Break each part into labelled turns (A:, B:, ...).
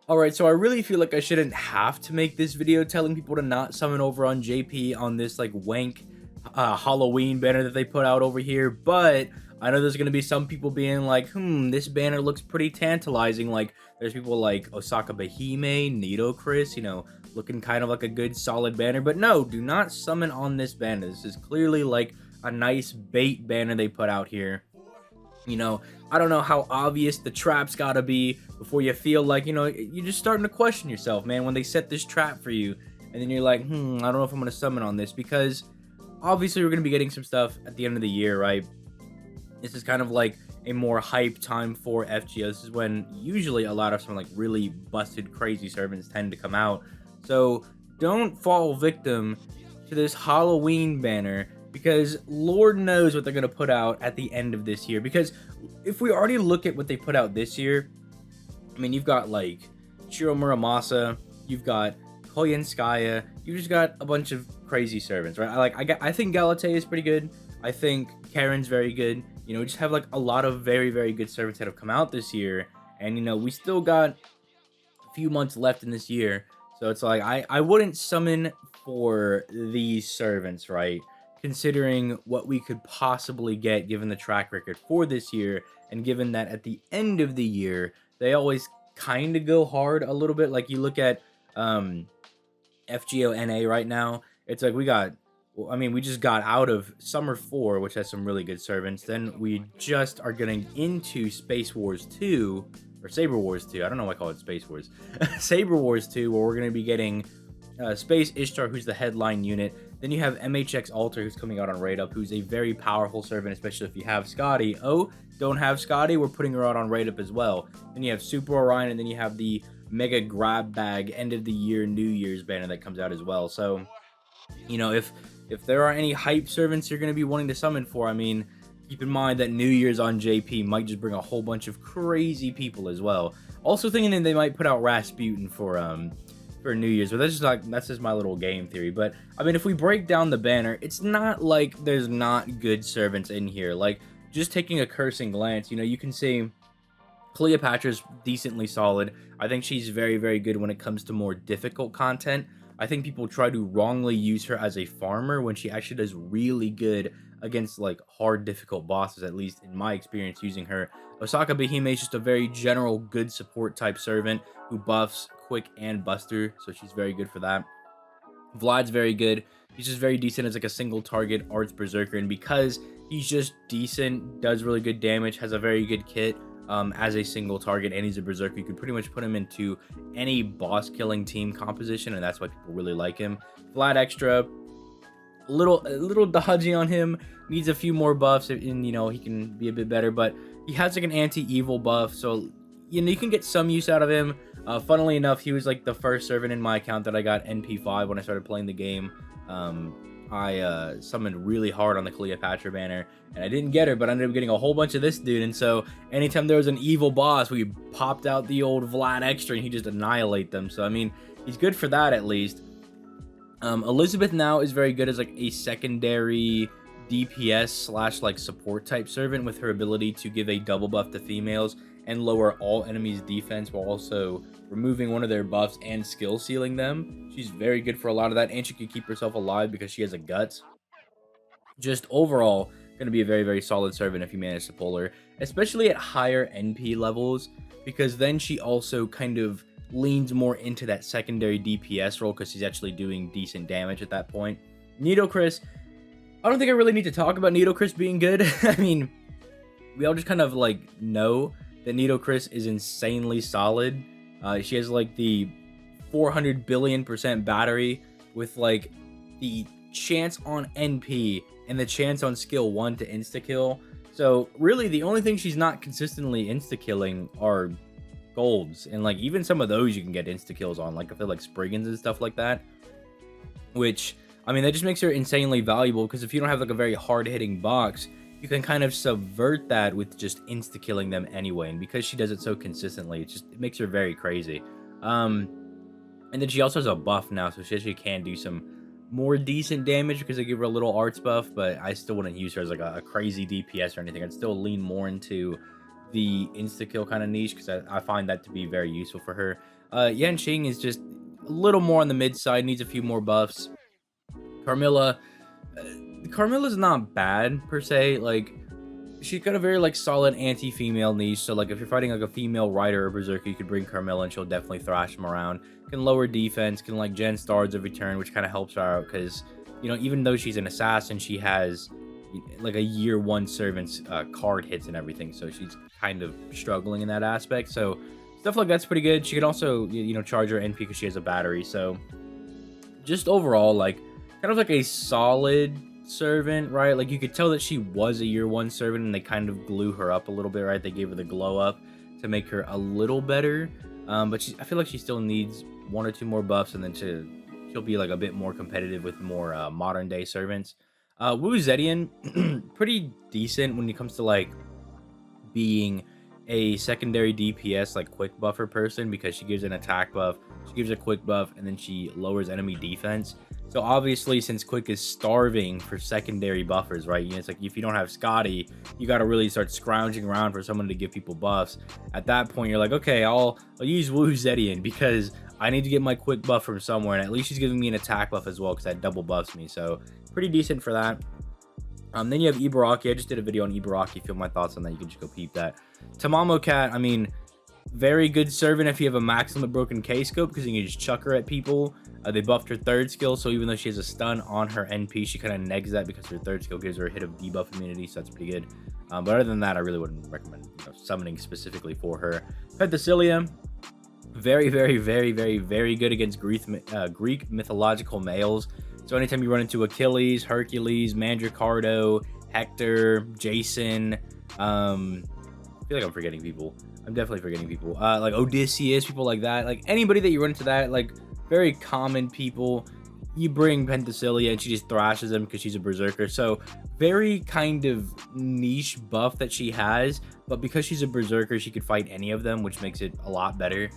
A: Alright, so I really feel like I shouldn't have to make this video telling people to not summon over on JP on this, like, wank Halloween banner that they put out over here, but I know there's gonna be some people being like, this banner looks pretty tantalizing. Like, there's people like Osaka Behime, Nido Chris, looking kind of like a good solid banner, but no, do not summon on this banner. This is clearly like a nice bait banner they put out here. I don't know how obvious the trap's gotta be before you feel like, you're just starting to question yourself, man, when they set this trap for you. And then you're like, I don't know if I'm gonna summon on this, because obviously we're gonna be getting some stuff at the end of the year, right? This is kind of like a more hype time for FGO. This is when usually a lot of some like really busted, crazy servants tend to come out. So don't fall victim to this Halloween banner, because Lord knows what they're going to put out at the end of this year. Because if we already look at what they put out this year, I mean, you've got like Shiro Muramasa, you've got Koyenskaya, you just got a bunch of crazy servants, right? I think Galate is pretty good. I think Karen's very good. We just have like a lot of very, very good servants that have come out this year. And, we still got a few months left in this year. So it's like, I wouldn't summon for these servants, right? Considering what we could possibly get given the track record for this year, and given that at the end of the year, they always kind of go hard a little bit. Like, you look at FGO NA right now, it's like we just got out of Summer 4, which has some really good servants. Then we just are getting into Space Wars 2, or Saber Wars 2. I don't know why I call it Space Wars. Saber Wars 2, where we're going to be getting Space Ishtar, who's the headline unit. Then you have MHX Alter, who's coming out on Raid Up, who's a very powerful servant, especially if you have Scotty. Oh, don't have Scotty? We're putting her out on Raid Up as well. Then you have Super Orion, and then you have the Mega Grab Bag end of the year New Year's banner that comes out as well. So, if there are any hype servants you're going to be wanting to summon for, I mean, keep in mind that New Year's on JP might just bring a whole bunch of crazy people as well. Also thinking that they might put out Rasputin for New Year's, but that's just my little game theory. But I mean, if we break down the banner, it's not like there's not good servants in here. Like, just taking a cursing glance, you can see Cleopatra's decently solid. I think she's very, very good when it comes to more difficult content. I think people try to wrongly use her as a farmer when she actually does really good against like hard, difficult bosses, at least in my experience using her. Osaka Behime is just a very general good support type servant who buffs quick and buster, so she's very good for that. Vlad's very good. He's just very decent as like a single target arts berserker, and because he's just decent, does really good damage, has a very good kit as a single target, and he's a berserker, you could pretty much put him into any boss killing team composition, and that's why people really like him. Vlad Extra, a little dodgy on him, needs a few more buffs, and he can be a bit better, but he has like an anti-evil buff, so you can get some use out of him. Funnily enough, he was like the first servant in my account that I got NP5 when I started playing the game. I summoned really hard on the Cleopatra banner, and I didn't get her, but I ended up getting a whole bunch of this dude. And so anytime there was an evil boss, we popped out the old Vlad Extra, and he just annihilate them. So I mean, he's good for that at least. Elizabeth now is very good as like a secondary DPS slash like support type servant, with her ability to give a double buff to females and lower all enemies' defense while also removing one of their buffs and skill sealing them. She's very good for a lot of that, and she can keep herself alive because she has a guts. Just overall, going to be a very, very solid servant if you manage to pull her, especially at higher NP levels, because then she also kind of leans more into that secondary DPS role because she's actually doing decent damage at that point. Nido Chris, I don't think I really need to talk about Nido Chris being good. I mean, we all just kind of like know that Nido Chris is insanely solid. She has like the 400 billion% battery with like the chance on NP and the chance on skill 1 to insta-kill. So really the only thing she's not consistently insta-killing are golds, and like even some of those you can get insta-kills on, like if they're like Spriggans and stuff like that, which I mean that just makes her insanely valuable, because if you don't have like a very hard-hitting box, you can kind of subvert that with just insta-killing them anyway, and because she does it so consistently, it makes her very crazy. And then she also has a buff now, so she actually can do some more decent damage because they give her a little arts buff, but I still wouldn't use her as like a crazy DPS or anything. I'd still lean more into the insta-kill kind of niche because I find that to be very useful for her. Yan Ching is just a little more on the mid side, needs a few more buffs. Carmilla, Carmilla's not bad per se. Like, she's got a very like solid anti-female niche. So like if you're fighting like a female rider or berserker, you could bring Carmilla and she'll definitely thrash them around. Can lower defense, can like gen stars every turn, which kind of helps her out because, you know, even though she's an assassin, she has like a year 1 servant's card hits and everything. So she's kind of struggling in that aspect. So stuff like that's pretty good. She can also, you know, charge her NP because she has a battery. So just overall, like, kind of like a solid servant, right? Like, you could tell that she was a year 1 servant and they kind of glue her up a little bit, right? They gave her the glow up to make her a little better. But I feel like she still needs 1 or 2 more buffs, and then she'll be like a bit more competitive with more modern day servants. Wu Zetian, pretty decent when it comes to like being a secondary DPS, like quick buffer person, because she gives an attack buff, she gives a quick buff, and then she lowers enemy defense. So obviously, since quick is starving for secondary buffers, right? You know, it's like if you don't have Scotty, you got to really start scrounging around for someone to give people buffs. At that point, you're like, okay, I'll use Wu Zetian because I need to get my quick buff from somewhere, and at least she's giving me an attack buff as well because that double buffs me. So pretty decent for that. Then you have Ibaraki. I just did a video on Ibaraki. If you have my thoughts on that, you can just go peep that. Tamamo Cat, I mean, very good servant if you have a maximum broken K-scope because you can just chuck her at people. They buffed her 3rd skill, so even though she has a stun on her NP, she kind of negs that because her 3rd skill gives her a hit of debuff immunity, so that's pretty good. But other than that, I really wouldn't recommend, you know, summoning specifically for her. Penthesilea, very, very, very, very, very good against Greek mythological males. So anytime you run into Achilles, Hercules, Mandricardo, Hector, Jason, I feel like I'm forgetting people. I'm definitely forgetting people. Like Odysseus, people like that. Like anybody that you run into that, like very common people, you bring Penthesilea and she just thrashes them because she's a berserker. So very kind of niche buff that she has, but because she's a berserker, she could fight any of them, which makes it a lot better.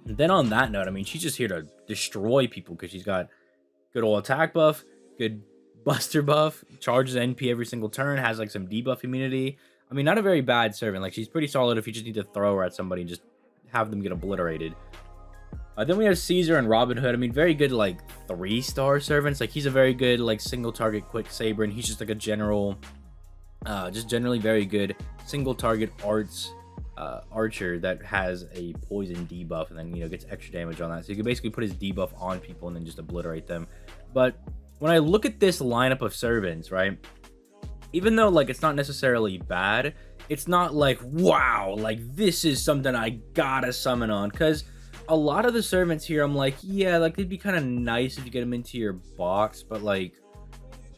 A: Then on that note, I mean, she's just here to destroy people because she's got good old attack buff, good buster buff, charges NP every single turn, has like some debuff immunity. I mean, not a very bad servant. Like, she's pretty solid if you just need to throw her at somebody and just have them get obliterated. Then we have Caesar and Robin Hood. I mean, very good, like, 3-star servants. Like, he's a very good, like, single-target quick saber, and he's just, like, a general, just generally very good single-target archer that has a poison debuff and then, you know, gets extra damage on that. So you can basically put his debuff on people and then just obliterate them. But when I look at this lineup of servants, right, even though, like, it's not necessarily bad, it's not like, wow, like, this is something I gotta summon on. Because a lot of the servants here, I'm like, yeah, like, they'd be kind of nice if you get them into your box. But, like,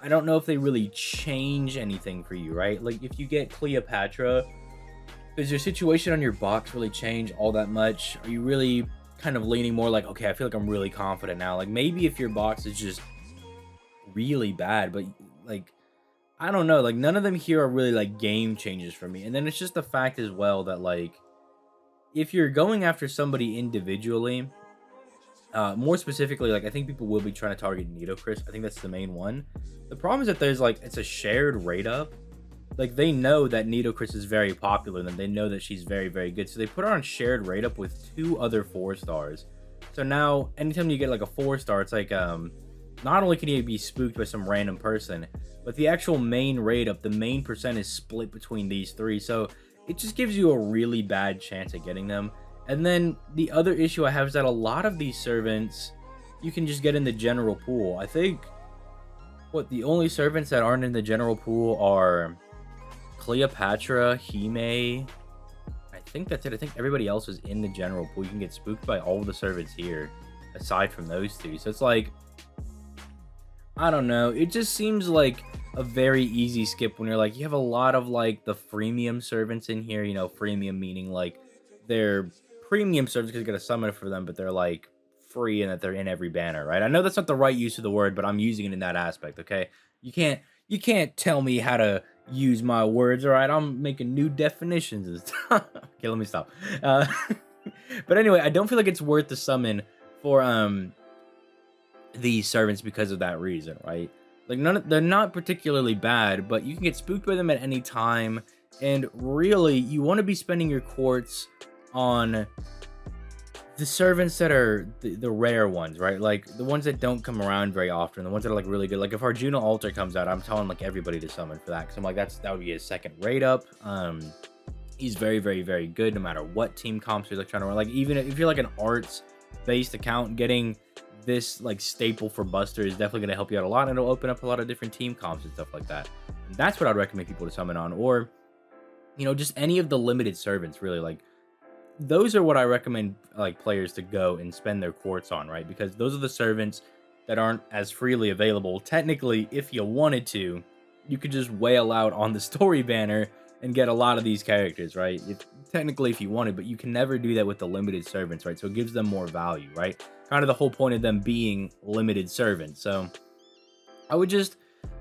A: I don't know if they really change anything for you, right? Like, if you get Cleopatra, does your situation on your box really change all that much? Are you really kind of leaning more like, okay, I feel like I'm really confident now? Like, maybe if your box is just really bad, but, like, I don't know, like, none of them here are really, like, game changers for me. And then it's just the fact as well that, like, if you're going after somebody individually, more specifically, like, I think people will be trying to target Nitocris. I think that's the main one. The problem is that there's, like, it's a shared rate up. Like, they know that Nitocris is very popular, and they know that she's very, very good. So they put her on shared rate up with 2 other 4-stars. So now, anytime you get, like, a 4-star, it's like, not only can you be spooked by some random person, but the actual main rate up, the main percent is split between these 3. So it just gives you a really bad chance at getting them. And then the other issue I have is that a lot of these servants, you can just get in the general pool. I think, the only servants that aren't in the general pool are Cleopatra, Hime. I think that's it. I think everybody else is in the general pool. You can get spooked by all the servants here, aside from those 2. So it's like, I don't know. It just seems like a very easy skip when you're like, you have a lot of like the freemium servants in here. You know, freemium meaning like they're premium servants because you got to summon for them, but they're like free and that they're in every banner, right? I know that's not the right use of the word, but I'm using it in that aspect. Okay, you can't tell me how to use my words. All right, I'm making new definitions and stuff. Okay, let me stop. But anyway, I don't feel like it's worth the summon for these servants because of that reason, right? Like, they're not particularly bad, but you can get spooked by them at any time, and really, you want to be spending your quartz on The servants that are the rare ones, right? Like the ones that don't come around very often, the ones that are like really good. Like if Arjuna Altar comes out, I'm telling like everybody to summon for that because I'm like that would be a second rate up. He's very, very, very good no matter what team comps you're like trying to run. Like even if you're like an arts based account, getting this like staple for Buster is definitely going to help you out a lot, and it'll open up a lot of different team comps and stuff like that. And that's what I'd recommend people to summon on, or just any of the limited servants. Really, like those are what I recommend like players to go and spend their quartz on, right? Because those are the servants that aren't as freely available. Technically, if you wanted to, you could just wail out on the story banner and get a lot of these characters, right? Technically, if you wanted, but you can never do that with the limited servants, right? So it gives them more value, right? Kind of the whole point of them being limited servants. So I would just,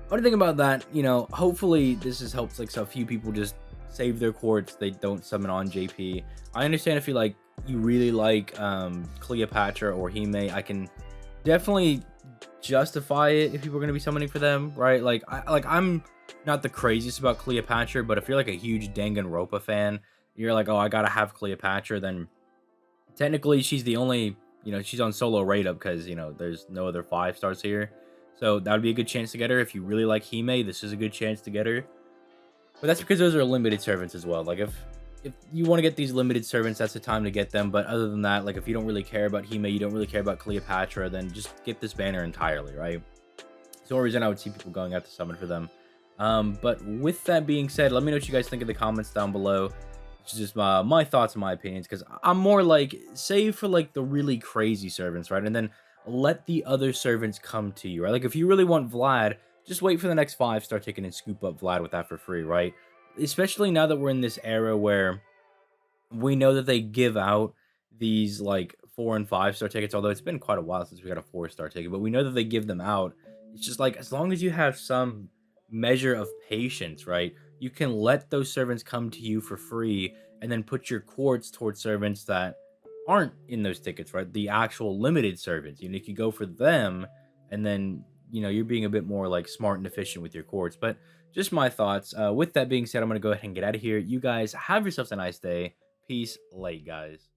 A: what do you think about that? Hopefully this has helped like so a few people just save their quartz. They don't summon on JP. I understand if you really like Cleopatra or Hime. I can definitely justify it if people are gonna be summoning for them, right? I'm not the craziest about Cleopatra, but if you're like a huge Danganronpa fan, you're like, oh, I gotta have Cleopatra, then technically she's the only, she's on solo rate up because there's no other 5 stars here. So that would be a good chance to get her. If you really like Hime, this is a good chance to get her. But that's because those are limited servants as well. Like if you want to get these limited servants, that's the time to get them. But other than that, like if you don't really care about Hime, you don't really care about Cleopatra, then just get this banner entirely, right? It's the only reason I would see people going out to summon for them. But with that being said, let me know what you guys think in the comments down below. It's just my thoughts and my opinions, because I'm more like, save for like the really crazy servants, right? And then let the other servants come to you, right? Like if you really want Vlad, just wait for the next 5-star ticket and scoop up Vlad with that for free, right? Especially now that we're in this era where we know that they give out these like 4 and 5-star tickets, although it's been quite a while since we got a 4-star ticket, but we know that they give them out. It's just like, as long as you have some measure of patience, right? You can let those servants come to you for free and then put your quartz towards servants that aren't in those tickets, right? The actual limited servants. You could go for them, and then you're being a bit more like smart and efficient with your quartz. But just my thoughts. With that being said, I'm gonna go ahead and get out of here. You guys have yourselves a nice day. Peace, late guys.